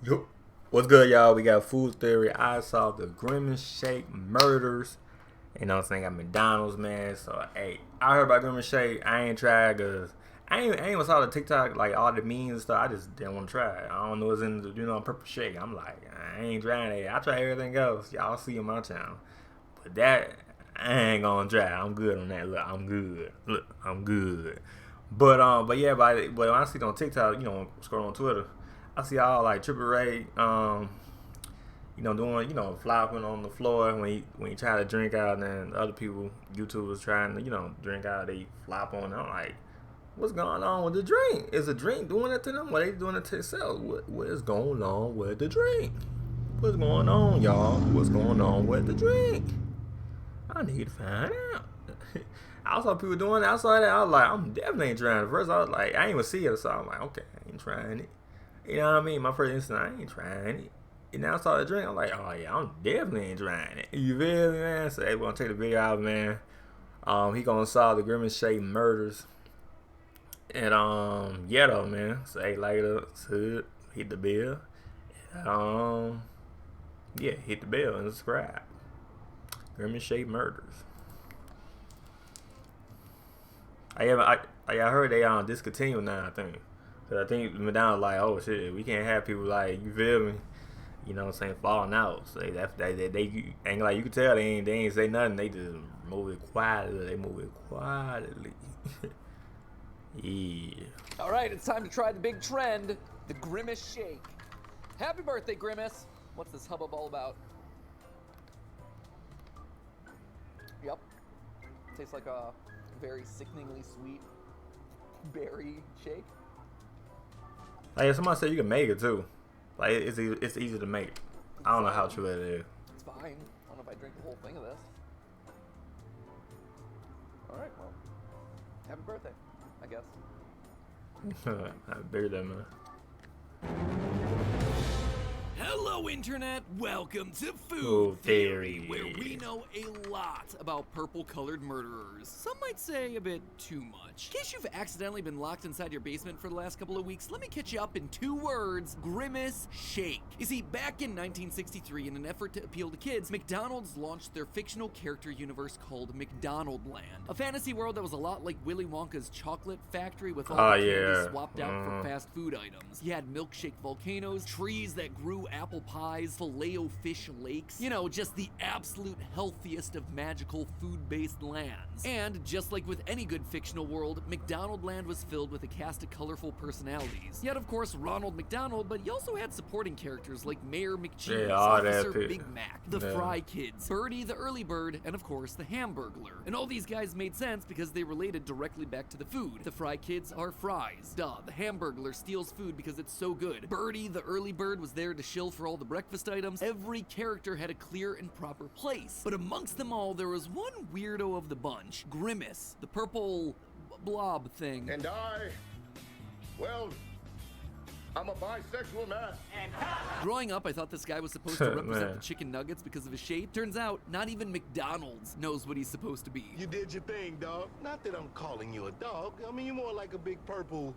Yo, what's good, y'all? We got food theory. I saw the Grimace shake murders. You know what I'm saying? Got McDonald's, man. So, hey, I heard about Grimace shake. I ain't tried because I ain't even saw the TikTok, like all the memes and stuff. I just didn't want to try it. I don't know what's in the, purple shake. I'm like, I ain't trying it. I try everything else. Y'all see on my channel. But that, I ain't gonna try. I'm good on that. Look, I'm good. Look, I'm good. But yeah, but when I see it on TikTok, scroll on Twitter, I see all like Triple Ray, doing, flopping on the floor when he try to drink out, and then other people, YouTubers trying to, drink out, they flop on it. I'm like, what's going on with the drink? Is the drink doing it to them? Or they doing it to themselves? What is going on with the drink? What's going on, y'all? What's going on with the drink? I need to find out. I saw people doing it. I saw that. I was like, I'm definitely ain't trying it. First, I was like, I ain't even see it. So I'm like, okay, I ain't trying it. You know what I mean? My first instinct, I ain't trying it. And now I saw the drink. I'm like, oh yeah, I'm definitely ain't trying it. You feel me, man? So hey, we're gonna take the video out, man. He gonna solve the Grimace shake murders. And yeah though, man. So hey, like it, hit the bell. Yeah, hit the bell and subscribe. Grimace shake murders. I heard they discontinued now, I think. Cause I think McDonald's like, oh shit, we can't have people like, you feel me? You know what I'm saying, falling out. So they ain't like, you can tell they ain't say nothing. They just move it quietly. They move it quietly. Yeah. All right, it's time to try the big trend, the Grimace shake. Happy birthday, Grimace. What's this hubbub all about? Yep. Tastes like a very sickeningly sweet berry shake. Like somebody said you can make it too. Like it's easy to make. I don't know how true that is. It's fine. I don't know if I drink the whole thing of this. All right, well, happy birthday, I guess. Happy birthday, man. Hello Internet, welcome to Food Food Theory, Theory, where we know a lot about purple-colored murderers. Some might say a bit too much. In case you've accidentally been locked inside your basement for the last couple of weeks, let me catch you up in 2 words: Grimace shake. You see, back in 1963, in an effort to appeal to kids, McDonald's launched their fictional character universe called McDonaldland, a fantasy world that was a lot like Willy Wonka's chocolate factory with all the candy swapped out for fast food items. You had milkshake volcanoes, trees that grew apple pies, filet-o-fish lakes, just the absolute healthiest of magical food-based lands. And just like with any good fictional world, McDonaldland was filled with a cast of colorful personalities. You had, of course, Ronald McDonald, but you also had supporting characters like Mayor McCheese, Officer Big Mac, the Fry Kids, Birdie the Early Bird, and of course the Hamburglar. And all these guys made sense because they related directly back to the food. The Fry Kids are fries. Duh, the Hamburglar steals food because it's so good. Birdie the Early Bird was there to shill for all the breakfast items. Every character had a clear and proper place. But amongst them all, there was one weirdo of the bunch, Grimace, the purple blob thing. And I'm a bisexual man. Growing up, I thought this guy was supposed to represent the chicken nuggets because of his shape. Turns out, not even McDonald's knows what he's supposed to be. You did your thing, dog. Not that I'm calling you a dog. I mean, you're more like a big purple...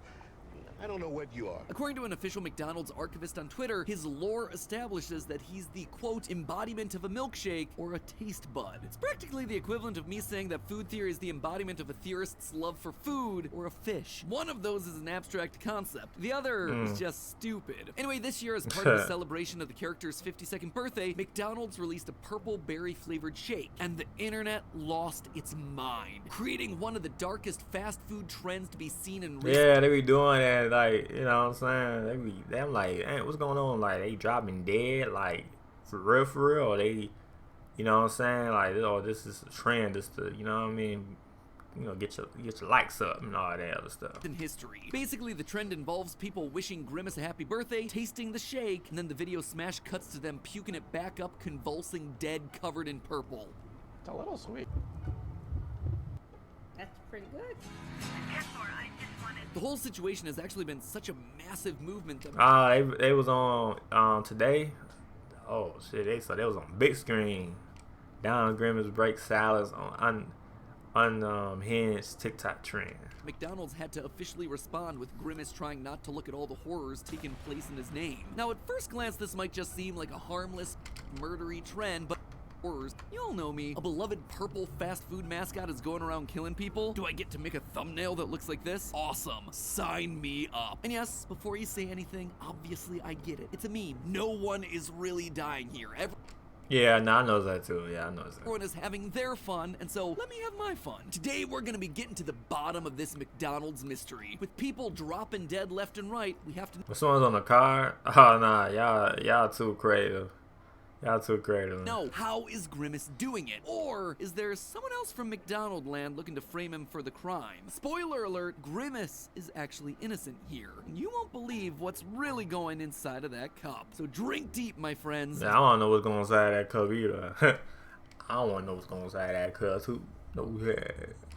I don't know what you are. According to an official McDonald's archivist on Twitter, his lore establishes that he's the, quote, embodiment of a milkshake or a taste bud. It's practically the equivalent of me saying that food theory is the embodiment of a theorist's love for food or a fish. One of those is an abstract concept. The other is just stupid. Anyway, this year, as part of the celebration of the character's 52nd birthday, McDonald's released a purple berry-flavored shake, and the internet lost its mind, creating one of the darkest fast food trends to be seen in recent... Yeah, they be doing that. Like, you know what I'm saying? Them like, hey, what's going on? Like, they dropping dead? Like, for real? Or they, you know what I'm saying? Like, oh, this is a trend. This to, you know what I mean? Get your likes up and all that other stuff. In history. Basically, the trend involves people wishing Grimace a happy birthday, tasting the shake, and then the video smash cuts to them puking it back up, convulsing dead, covered in purple. It's a little sweet. That's pretty good. The whole situation has actually been such a massive movement that they was on today. Oh shit, they was on big screen. Down Grimace break salads unhinged TikTok trend. McDonald's had to officially respond with Grimace trying not to look at all the horrors taking place in his name. Now, at first glance, this might just seem like a harmless, murdery trend, but horrors. You all know me. A beloved purple fast food mascot is going around killing people. Do I get to make a thumbnail that looks like this? Awesome. Sign me up. And yes, before you say anything, obviously I get it. It's a meme. No one is really dying here. Yeah, no, I know that too. Yeah, I know that. Everyone is having their fun, and so let me have my fun. Today, we're gonna be getting to the bottom of this McDonald's mystery. With people dropping dead left and right, we have to... Someone's on the car? Oh, nah, y'all too creative. Y'all too creative. No, how is Grimace doing it? Or is there someone else from McDonald land looking to frame him for the crime? Spoiler alert, Grimace is actually innocent here. And you won't believe what's really going inside of that cup. So drink deep, my friends. Yeah, I don't know what's going inside that cup either. I don't want to know what's going inside that cup.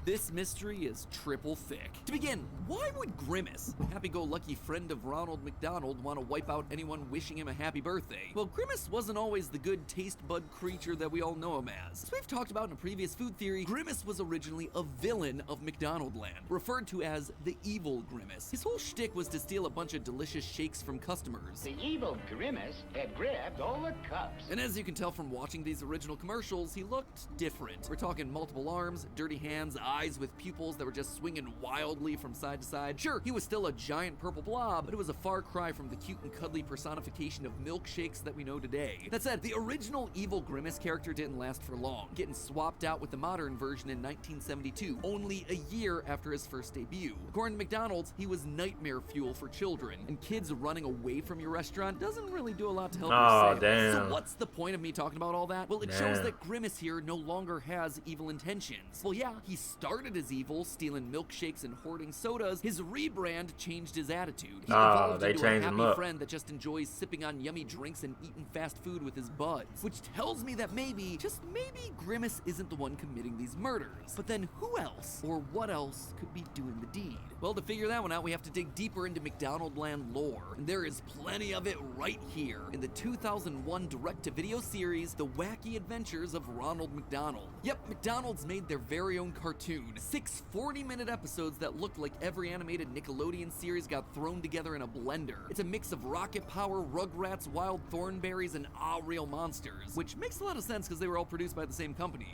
This mystery is triple thick. To begin, why would Grimace, a happy-go-lucky friend of Ronald McDonald, want to wipe out anyone wishing him a happy birthday? Well, Grimace wasn't always the good taste bud creature that we all know him as. As we've talked about in a previous food theory, Grimace was originally a villain of McDonald land, referred to as the evil Grimace. His whole shtick was to steal a bunch of delicious shakes from customers. The evil Grimace had grabbed all the cups. And as you can tell from watching these original commercials, he looked different. We're talking multiple arms, dirty hands, eyes with pupils that were just swinging wildly from side to side. Sure, he was still a giant purple blob, but it was a far cry from the cute and cuddly personification of milkshakes that we know today. That said, the original evil Grimace character didn't last for long, getting swapped out with the modern version in 1972, only a year after his first debut. According to McDonald's, he was nightmare fuel for children, and kids running away from your restaurant doesn't really do a lot to help your sales. Damn. So what's the point of me talking about all that? Well, it shows that Grimace here no longer has evil intentions. Well, yeah, he started as evil, stealing milkshakes and hoarding sodas. His rebrand changed his attitude. He evolved into a happy friend that just enjoys sipping on yummy drinks and eating fast food with his buds. Which tells me that maybe, just maybe, Grimace isn't the one committing these murders. But then who else, or what else, could be doing the deed? Well, to figure that one out, we have to dig deeper into McDonald land lore. And there is plenty of it right here in the 2001 direct-to-video series, The Wacky Adventures of Ronald McDonald. Yep, McDonald's made their very own cartoon. 6 40-minute episodes that looked like every animated Nickelodeon series got thrown together in a blender. It's a mix of Rocket Power, Rugrats, Wild Thornberries, and Real Monsters, which makes a lot of sense because they were all produced by the same company.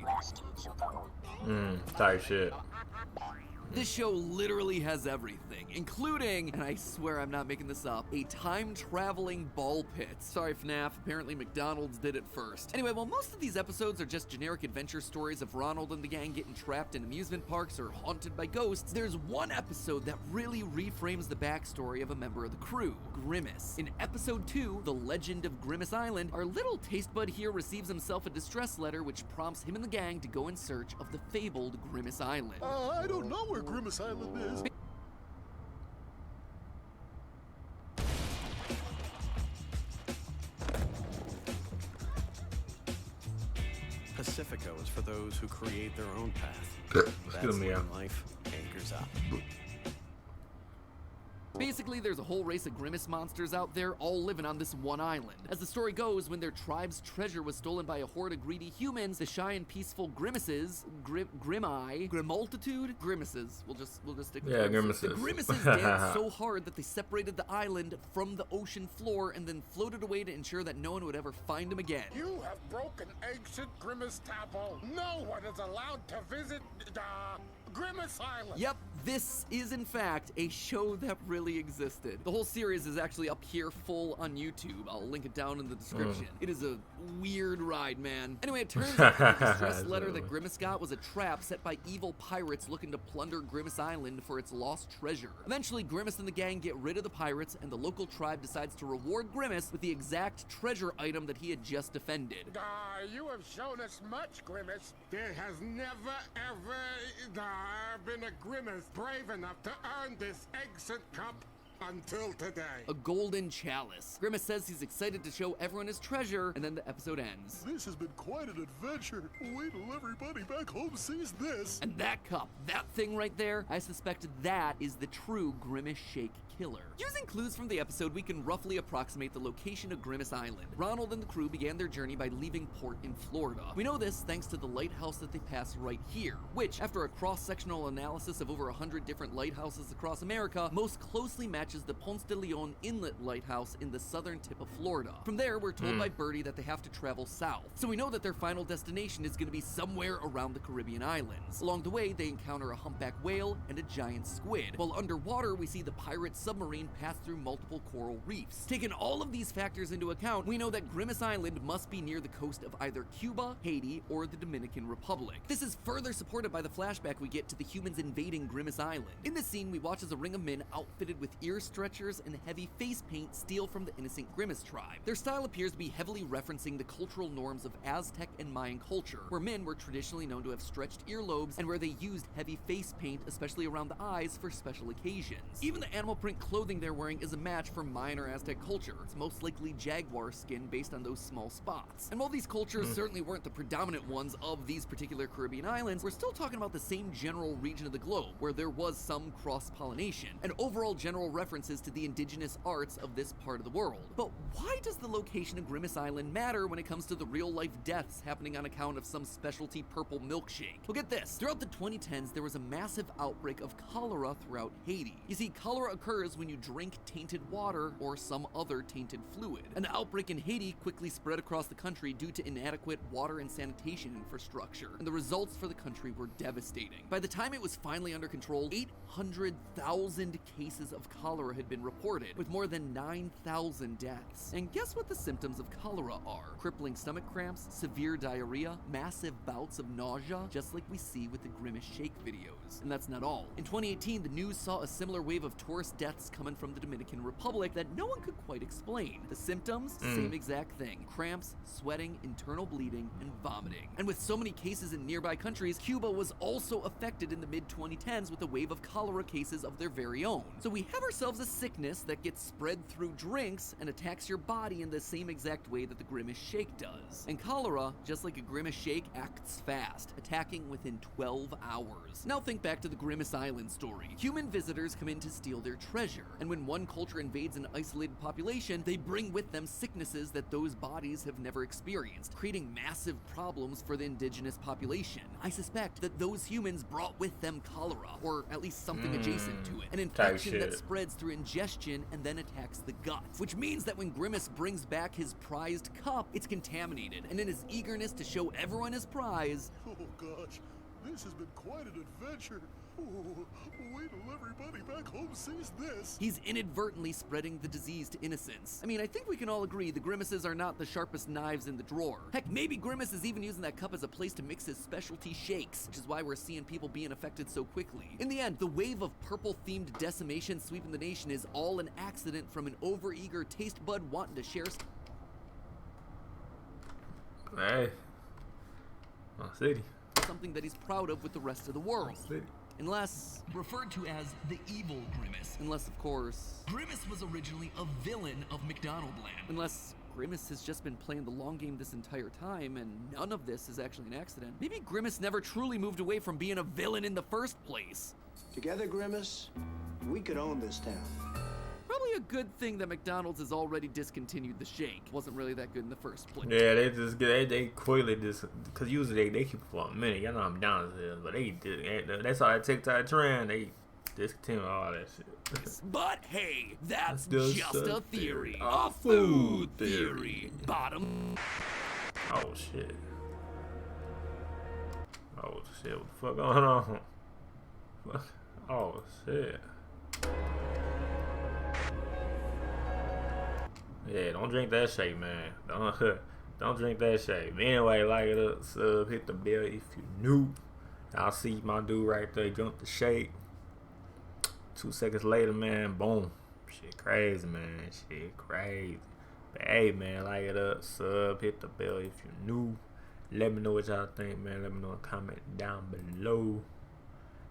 Type shit. This show literally has everything, including, and I swear I'm not making this up, a time-traveling ball pit. Sorry, FNAF, apparently McDonald's did it first. Anyway, while most of these episodes are just generic adventure stories of Ronald and the gang getting trapped in amusement parks or haunted by ghosts, there's one episode that really reframes the backstory of a member of the crew, Grimace. In episode 2, The Legend of Grimace Island, our little taste bud here receives himself a distress letter which prompts him and the gang to go in search of the fabled Grimace Island. I don't know where Grimace Island is. Pacifico is for those who create their own path. That's when life anchors up. Basically, there's a whole race of Grimace monsters out there, all living on this one island. As the story goes, when their tribe's treasure was stolen by a horde of greedy humans, the shy and peaceful Grimaces, Grimultitude? Grimaces. We'll just stick with Grimaces. The Grimaces danced so hard that they separated the island from the ocean floor and then floated away to ensure that no one would ever find them again. You have broken ancient Grimace Temple. No one is allowed to visit Grimace Island. Yep, this is in fact a show that really existed. The whole series is actually up here full on YouTube. I'll link it down in the description. It is a weird ride, man. Anyway, it turns out the distress letter that Grimace got was a trap set by evil pirates looking to plunder Grimace Island for its lost treasure. Eventually, Grimace and the gang get rid of the pirates, and the local tribe decides to reward Grimace with the exact treasure item that he had just defended. You have shown us much, Grimace. There has never, ever been a Grimace brave enough to earn this exit cup Until today. A golden chalice. Grimace says he's excited to show everyone his treasure, and then the episode ends. This has been quite an adventure. Wait till everybody back home sees this. And that cup, that thing right there, I suspect that is the true Grimace Shake killer. Using clues from the episode, we can roughly approximate the location of Grimace Island. Ronald and the crew began their journey by leaving port in Florida. We know this thanks to the lighthouse that they pass right here, which, after a cross-sectional analysis of over 100 different lighthouses across America, most closely matches the Ponce de Leon Inlet Lighthouse in the southern tip of Florida. From there, we're told by Birdie that they have to travel south, so we know that their final destination is going to be somewhere around the Caribbean islands. Along the way, they encounter a humpback whale and a giant squid, while underwater we see the pirate submarine pass through multiple coral reefs. Taking all of these factors into account, we know that Grimace Island must be near the coast of either Cuba, Haiti, or the Dominican Republic. This is further supported by the flashback we get to the humans invading Grimace Island. In this scene, we watch as a ring of men outfitted with ear stretchers and heavy face paint steal from the innocent Grimace tribe. Their style appears to be heavily referencing the cultural norms of Aztec and Mayan culture, where men were traditionally known to have stretched earlobes and where they used heavy face paint, especially around the eyes, for special occasions. Even the animal print clothing they're wearing is a match for Mayan or Aztec culture. It's most likely jaguar skin based on those small spots. And while these cultures certainly weren't the predominant ones of these particular Caribbean islands, we're still talking about the same general region of the globe, where there was some cross-pollination, and overall general references to the indigenous arts of this part of the world. But why does the location of Grimace Island matter when it comes to the real-life deaths happening on account of some specialty purple milkshake? Well, get this. Throughout the 2010s, there was a massive outbreak of cholera throughout Haiti. You see, cholera occurs when you drink tainted water or some other tainted fluid. And the outbreak in Haiti quickly spread across the country due to inadequate water and sanitation infrastructure, and the results for the country were devastating. By the time it was finally under control, 800,000 cases of cholera had been reported, with more than 9,000 deaths. And guess what the symptoms of cholera are? Crippling stomach cramps, severe diarrhea, massive bouts of nausea, just like we see with the Grimace Shake videos. And that's not all. In 2018, the news saw a similar wave of tourist deaths coming from the Dominican Republic that no one could quite explain. The symptoms? Same exact thing. Cramps, sweating, internal bleeding, and vomiting. And with so many cases in nearby countries, Cuba was also affected in the mid-2010s with a wave of cholera cases of their very own. So we have ourselves a sickness that gets spread through drinks and attacks your body in the same exact way that the Grimace Shake does. And cholera, just like a Grimace Shake, acts fast, attacking within 12 hours. Now think back to the Grimace Island story. Human visitors come in to steal their treasure, and when one culture invades an isolated population, they bring with them sicknesses that those bodies have never experienced, creating massive problems for the indigenous population. I suspect that those humans brought with them cholera, or at least something adjacent to it, an infection that spreads through ingestion and then attacks the gut, which means that when Grimace brings back his prized cup, it's contaminated, and in his eagerness to show everyone his prize, Oh gosh, this has been quite an adventure. Oh, wait till everybody back home sees this. he's inadvertently spreading the disease to innocents. I mean, I think we can all agree the Grimaces are not the sharpest knives in the drawer. Heck, maybe Grimace is even using that cup as a place to mix his specialty shakes, which is why we're seeing people being affected so quickly. In the end, the wave of purple-themed decimation sweeping the nation is all an accident from an overeager taste bud wanting to share Hey. My city. something that he's proud of with the rest of the world. City. Unless, referred to as the evil Grimace. Unless, of course, Grimace was originally a villain of McDonald's land. Unless Grimace has just been playing the long game this entire time and none of this is actually an accident. Maybe Grimace never truly moved away from being a villain in the first place. Together, Grimace, we could own this town. Probably a good thing that McDonald's has already discontinued the shake. Wasn't really that good in the first place. Yeah, they just get they quickly just because usually they keep it for a minute. Y'all know how McDonald's is, but that's all that TikTok trend. They discontinue all that shit. But hey, that's Just just a a theory. theory. A food theory. Bottom. Oh shit. Oh shit. What the fuck going on? Oh shit. Yeah, don't drink that shake, man. Don't drink that shake. But anyway, like it up, sub, hit the bell if you new. I'll see my dude right there. Drunk the shake. 2 seconds later, man, boom. Shit crazy, man. Shit crazy. But hey, man, like it up, sub, hit the bell if you new. Let me know what y'all think, man. Let me know in the comment down below.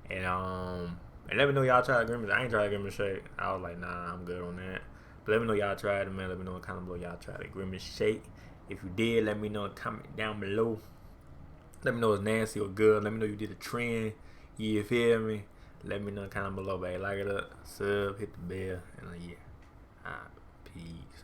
And And let me know y'all tried Grimace. I ain't tried Grimace shake. I was like, nah, I'm good on that. But let me know y'all tried it, man. Let me know what kind of blow y'all tried the Grimace shake. If you did, let me know in the comment down below. Let me know it's nasty or good. Let me know you did a trend. You feel me? Let me know in the comment below, baby. Like it up, sub, hit the bell, and yeah. Alright, peace.